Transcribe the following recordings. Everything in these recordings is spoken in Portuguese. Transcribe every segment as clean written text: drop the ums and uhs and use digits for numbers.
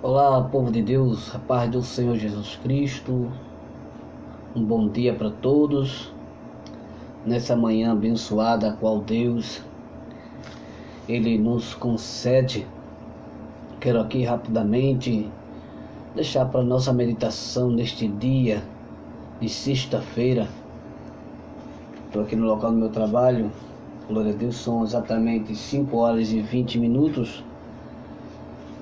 Olá, povo de Deus, a paz do Senhor Jesus Cristo. Um bom dia para todos. Nessa manhã abençoada, a qual Deus Ele nos concede. Quero aqui rapidamente deixar para nossa meditação neste dia de sexta-feira. Estou aqui no local do meu trabalho. Glória a Deus, são exatamente 5 horas e 20 minutos.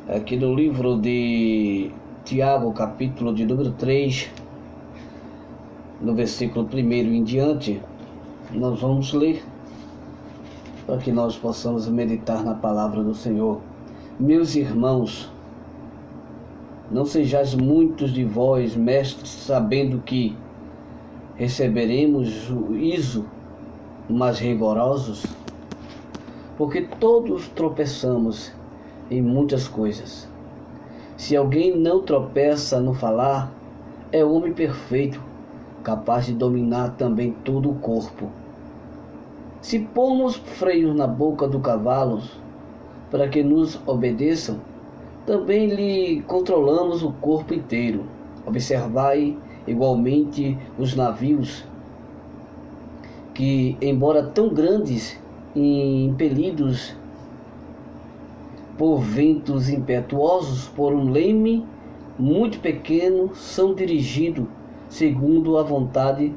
Aqui no livro de Tiago, capítulo de número 3, no versículo 1 em diante, nós vamos ler para que nós possamos meditar na palavra do Senhor. Meus irmãos, não sejais muitos de vós, mestres, sabendo que receberemos juízo mais rigorosos, porque todos tropeçamos em muitas coisas. Se alguém não tropeça no falar, é homem perfeito, capaz de dominar também todo o corpo. Se pomos freios na boca do cavalo para que nos obedeçam, também lhe controlamos o corpo inteiro. Observai igualmente os navios, que, embora tão grandes e impelidos por ventos impetuosos, por um leme muito pequeno, são dirigidos segundo a vontade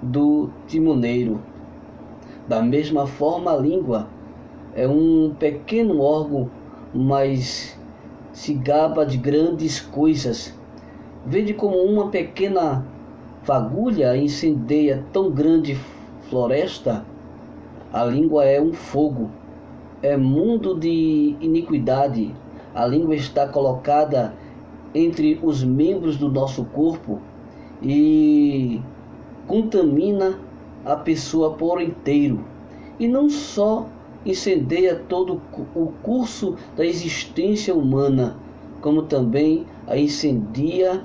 do timoneiro. Da mesma forma, a língua é um pequeno órgão, mas se gaba de grandes coisas. Vede como uma pequena fagulha incendeia tão grande floresta. A língua é um fogo, é mundo de iniquidade. A língua está colocada entre os membros do nosso corpo e contamina a pessoa por inteiro. E não só incendeia todo o curso da existência humana, como também a incendia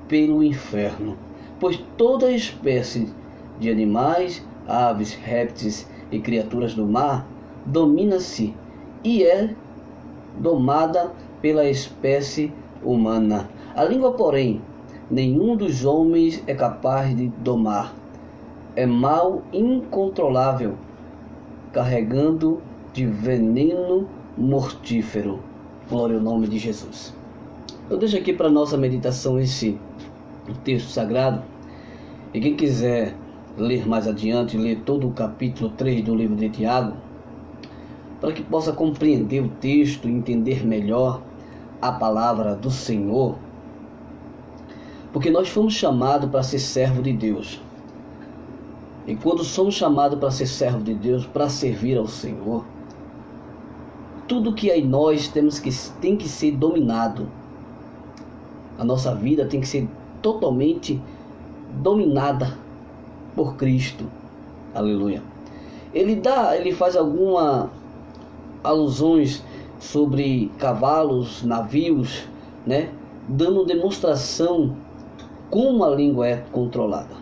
pelo inferno. Pois toda espécie de animais, aves, répteis e criaturas do mar domina-se e é domada pela espécie humana. A língua, porém, nenhum dos homens é capaz de domar. É mal incontrolável, carregando de veneno mortífero. Glória ao nome de Jesus. Eu deixo aqui para nossa meditação esse texto sagrado. E quem quiser ler mais adiante, ler todo o capítulo 3 do livro de Tiago, para que possa compreender o texto, entender melhor a palavra do Senhor, porque nós fomos chamados para ser servo de Deus. E quando somos chamados para ser servo de Deus, para servir ao Senhor, tudo que é em nós tem que ser dominado. A nossa vida tem que ser totalmente dominada por Cristo. Aleluia. Ele faz algumas alusões sobre cavalos, navios, né? Dando demonstração como a língua é controlada.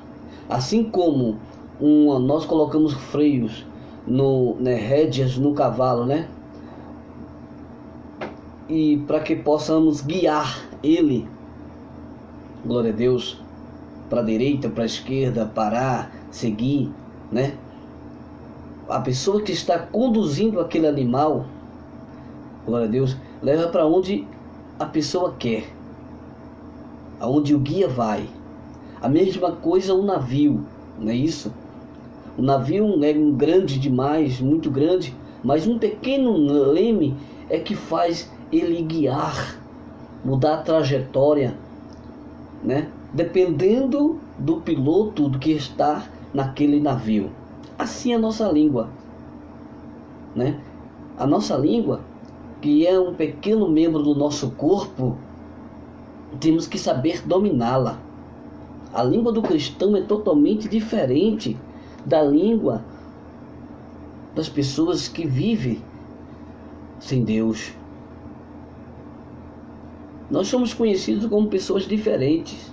Assim como nós colocamos freios, rédeas no cavalo, né? E para que possamos guiar ele, glória a Deus, para a direita, para a esquerda, parar, seguir, né? A pessoa que está conduzindo aquele animal, glória a Deus, leva para onde a pessoa quer, aonde o guia vai. A mesma coisa o navio, não é isso? O navio é grande demais, muito grande, mas um pequeno leme é que faz ele guiar, mudar a trajetória, né? Dependendo do piloto do que está naquele navio. Assim é a nossa língua, né? A nossa língua, que é um pequeno membro do nosso corpo, temos que saber dominá-la. A língua do cristão é totalmente diferente da língua das pessoas que vivem sem Deus. Nós somos conhecidos como pessoas diferentes,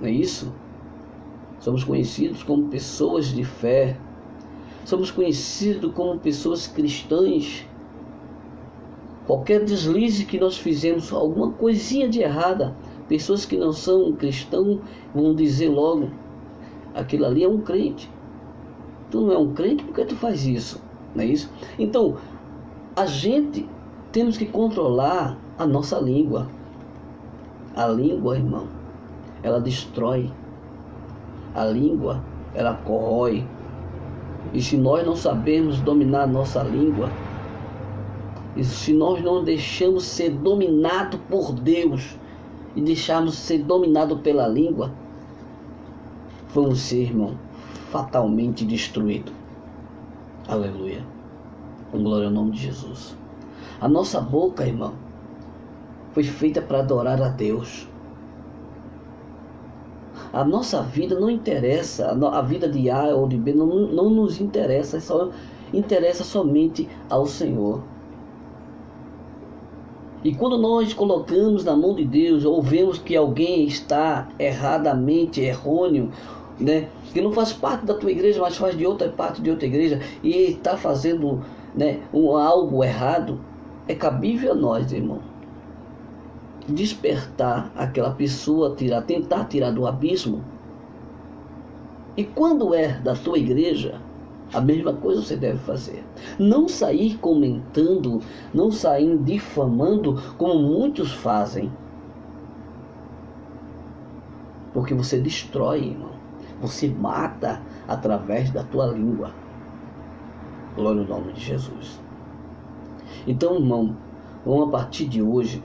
não é isso? Somos conhecidos como pessoas de fé. Somos conhecidos como pessoas cristãs. Qualquer deslize que nós fizemos, alguma coisinha de errada, pessoas que não são cristãos vão dizer logo: aquilo ali é um crente. Tu não é um crente, por que tu faz isso? Não é isso? Então, a gente temos que controlar a nossa língua. A língua, irmão, ela destrói. A língua, ela corrói. E se nós não sabemos dominar a nossa língua, e se nós não deixamos ser dominado por Deus e deixarmos ser dominado pela língua, vamos ser, irmão, fatalmente destruídos. Aleluia. Glória ao nome de Jesus. A nossa boca, irmão, foi feita para adorar a Deus. A nossa vida não interessa, a vida de A ou de B não nos interessa, só interessa somente ao Senhor. E quando nós colocamos na mão de Deus, ou vemos que alguém está erradamente, errôneo, né, que não faz parte da tua igreja, mas faz de outra parte de outra igreja, e está fazendo, né, algo errado, é cabível a nós, irmão, despertar aquela pessoa, tentar tirar do abismo. E quando é da tua igreja, a mesma coisa você deve fazer. Não sair comentando, não sair difamando, como muitos fazem. Porque você destrói, irmão. Você mata através da tua língua. Glória ao nome de Jesus. Então, irmão, vamos a partir de hoje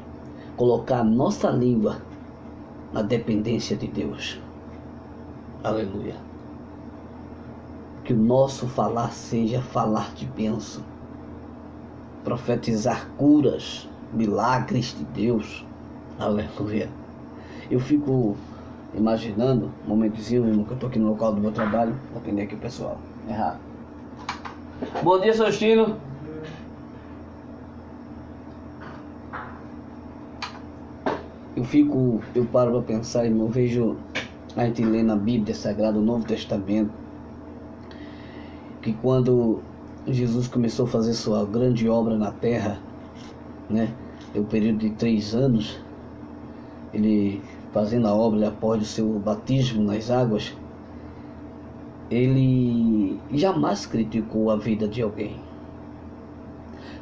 colocar a nossa língua na dependência de Deus. Aleluia. Que o nosso falar seja falar de bênção, profetizar curas, milagres de Deus. Aleluia. Eu fico imaginando, um momentozinho, irmão, que eu estou aqui no local do meu trabalho. Vou atender aqui o pessoal. Errado. Bom dia, Sostino. Eu paro para pensar, irmão, eu vejo a gente lê na Bíblia Sagrada, o Novo Testamento, que quando Jesus começou a fazer sua grande obra na terra, né, o período de 3 anos, ele fazendo a obra após o seu batismo nas águas, ele jamais criticou a vida de alguém.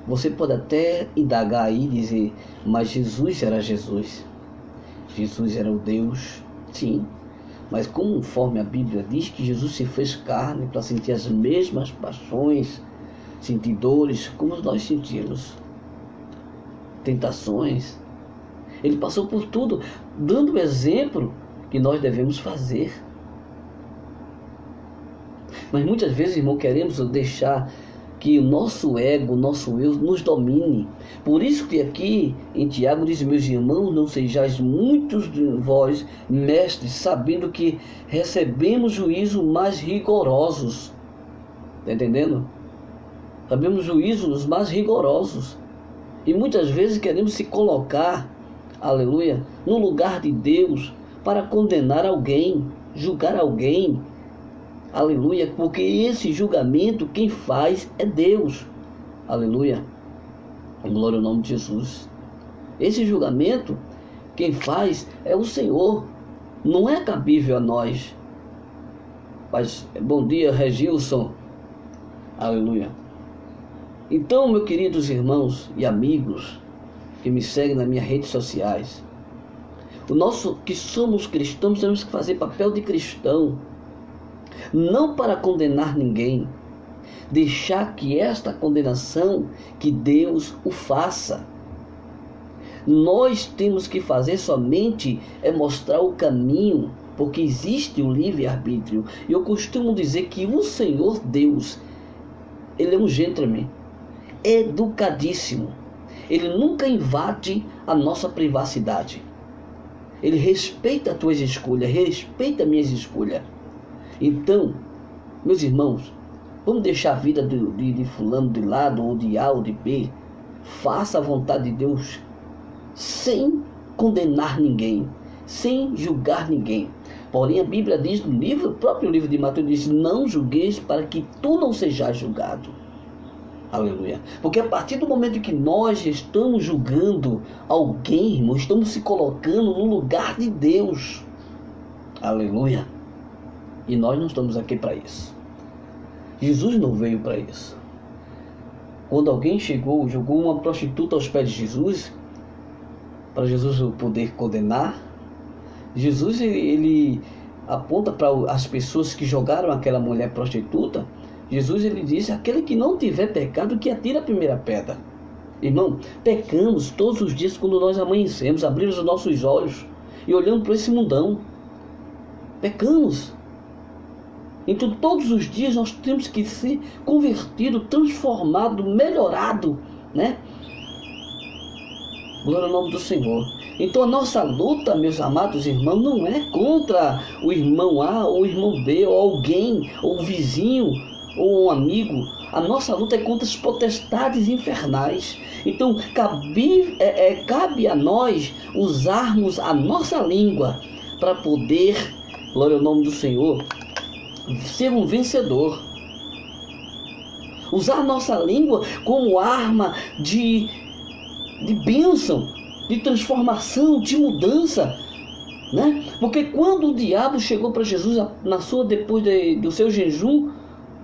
Você pode até indagar aí e dizer, mas Jesus era Jesus. Jesus era o Deus, sim. Mas conforme a Bíblia diz que Jesus se fez carne para sentir as mesmas paixões, sentir dores como nós sentimos, tentações. Ele passou por tudo, dando o exemplo que nós devemos fazer. Mas muitas vezes, irmão, queremos deixar que o nosso ego, o nosso eu nos domine. Por isso que aqui em Tiago diz, meus irmãos, não sejais muitos de vós mestres, sabendo que recebemos juízo mais rigorosos. Está entendendo? Sabemos juízos mais rigorosos. E muitas vezes queremos se colocar, aleluia, no lugar de Deus para condenar alguém, julgar alguém. Aleluia, porque esse julgamento quem faz é Deus. Aleluia. Glória ao nome de Jesus. Esse julgamento quem faz é o Senhor. Não é cabível a nós. Mas bom dia, Regilson. Aleluia. Então, meus queridos irmãos e amigos que me seguem nas minhas redes sociais, que somos cristãos, temos que fazer papel de cristão. Não para condenar ninguém, deixar que esta condenação, que Deus o faça. Nós temos que fazer somente é mostrar o caminho, porque existe o livre-arbítrio. E eu costumo dizer que o Senhor Deus, Ele é um gentleman, educadíssimo. Ele nunca invade a nossa privacidade. Ele respeita as tuas escolhas, respeita as minhas escolhas. Então, meus irmãos, vamos deixar a vida de fulano de lado, ou de A ou de B. Faça a vontade de Deus sem condenar ninguém, sem julgar ninguém. Porém, a Bíblia diz no livro, o próprio livro de Mateus diz, não julgueis para que tu não sejas julgado. Aleluia. Porque a partir do momento que nós estamos julgando alguém, irmão, estamos se colocando no lugar de Deus. Aleluia. E nós não estamos aqui para isso. Jesus não veio para isso. Quando alguém chegou, jogou uma prostituta aos pés de Jesus, para Jesus poder condenar, Jesus ele aponta para as pessoas que jogaram aquela mulher prostituta. Jesus ele disse: aquele que não tiver pecado, que atire a primeira pedra. Irmão, pecamos todos os dias quando nós amanhecemos, abrimos os nossos olhos e olhamos para esse mundão. Pecamos. Então todos os dias nós temos que ser convertido, transformado, melhorado, né? Glória ao nome do Senhor. Então a nossa luta, meus amados irmãos, não é contra o irmão A ou o irmão B, ou alguém, ou o vizinho, ou um amigo. A nossa luta é contra as potestades infernais. Então cabe a nós usarmos a nossa língua para poder, glória ao nome do Senhor, ser um vencedor. Usar a nossa língua como arma de bênção, de transformação, de mudança, né? Porque quando o diabo chegou para Jesus depois do seu jejum,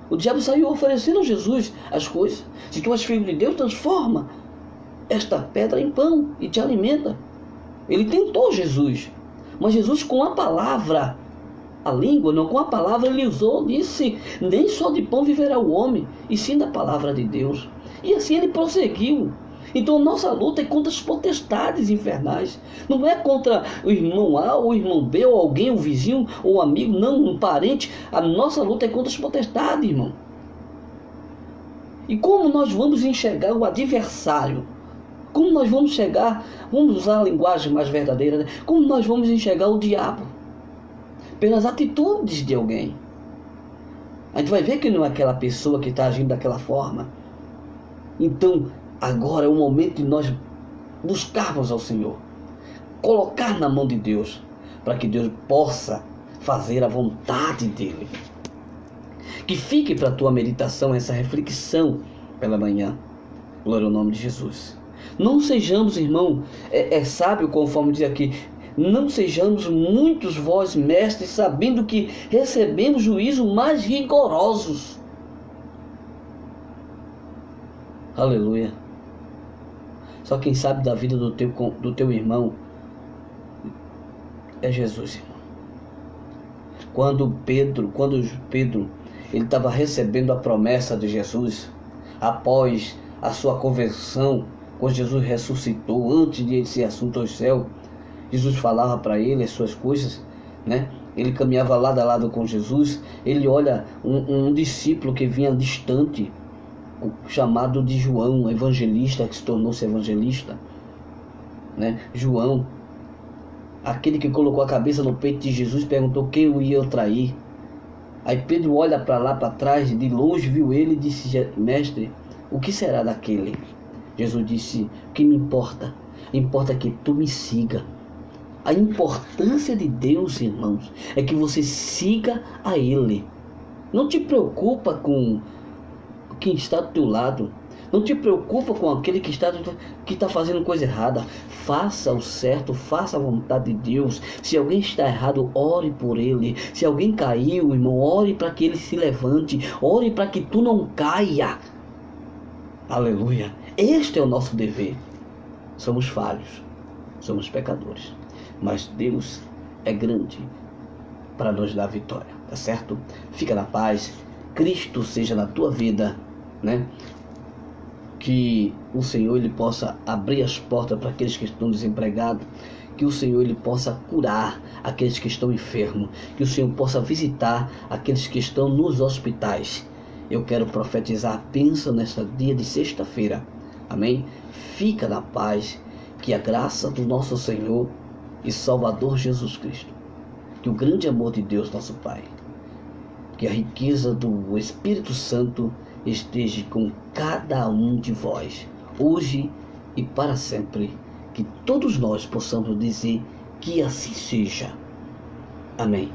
o diabo saiu oferecendo a Jesus as coisas. Se tu és filho de Deus, transforma esta pedra em pão e te alimenta. Ele tentou Jesus, mas Jesus, com a palavra, a língua, não, com a palavra ele usou, disse: nem só de pão viverá o homem, e sim da palavra de Deus. E assim ele prosseguiu. Então nossa luta é contra as potestades infernais. Não é contra o irmão A, ou o irmão B, ou alguém, um vizinho, ou um amigo, não, um parente. A nossa luta é contra as potestades, irmão. E como nós vamos enxergar o adversário? Como nós vamos vamos usar a linguagem mais verdadeira, né? Como nós vamos enxergar o diabo? Pelas atitudes de alguém. A gente vai ver que não é aquela pessoa que está agindo daquela forma. Então, agora é o momento de nós buscarmos ao Senhor, colocar na mão de Deus, para que Deus possa fazer a vontade dEle. Que fique para a tua meditação essa reflexão pela manhã. Glória ao nome de Jesus. Não sejamos, irmão, sábio, conforme diz aqui, não sejamos muitos vós, mestres, sabendo que recebemos juízo mais rigorosos. Aleluia. Só quem sabe da vida do teu irmão é Jesus, irmão. Quando Pedro ele estava recebendo a promessa de Jesus, após a sua conversão, quando Jesus ressuscitou, antes de ele ser assunto ao céu, Jesus falava para ele as suas coisas, né? Ele caminhava lado a lado com Jesus. Ele olha um discípulo que vinha distante, chamado de João, evangelista, que se tornou-se evangelista, né? João, aquele que colocou a cabeça no peito de Jesus, perguntou quem o ia trair. Aí Pedro olha para lá, para trás, de longe viu ele e disse: mestre, o que será daquele? Jesus disse: o que me importa? Importa que tu me siga. A importância de Deus, irmãos, é que você siga a Ele. Não te preocupa com quem está do teu lado. Não te preocupa com aquele que está fazendo coisa errada. Faça o certo, faça a vontade de Deus. Se alguém está errado, ore por ele. Se alguém caiu, irmão, ore para que ele se levante. Ore para que tu não caia. Aleluia. Este é o nosso dever. Somos falhos, somos pecadores, mas Deus é grande para nos dar vitória, tá certo? Fica na paz. Cristo seja na tua vida, né? Que o Senhor ele possa abrir as portas para aqueles que estão desempregados, que o Senhor ele possa curar aqueles que estão enfermos, que o Senhor possa visitar aqueles que estão nos hospitais. Eu quero profetizar a bênção nesta dia de sexta-feira. Amém? Fica na paz, que a graça do nosso Senhor e Salvador Jesus Cristo, que o grande amor de Deus nosso Pai, que a riqueza do Espírito Santo esteja com cada um de vós, hoje e para sempre, que todos nós possamos dizer que assim seja. Amém.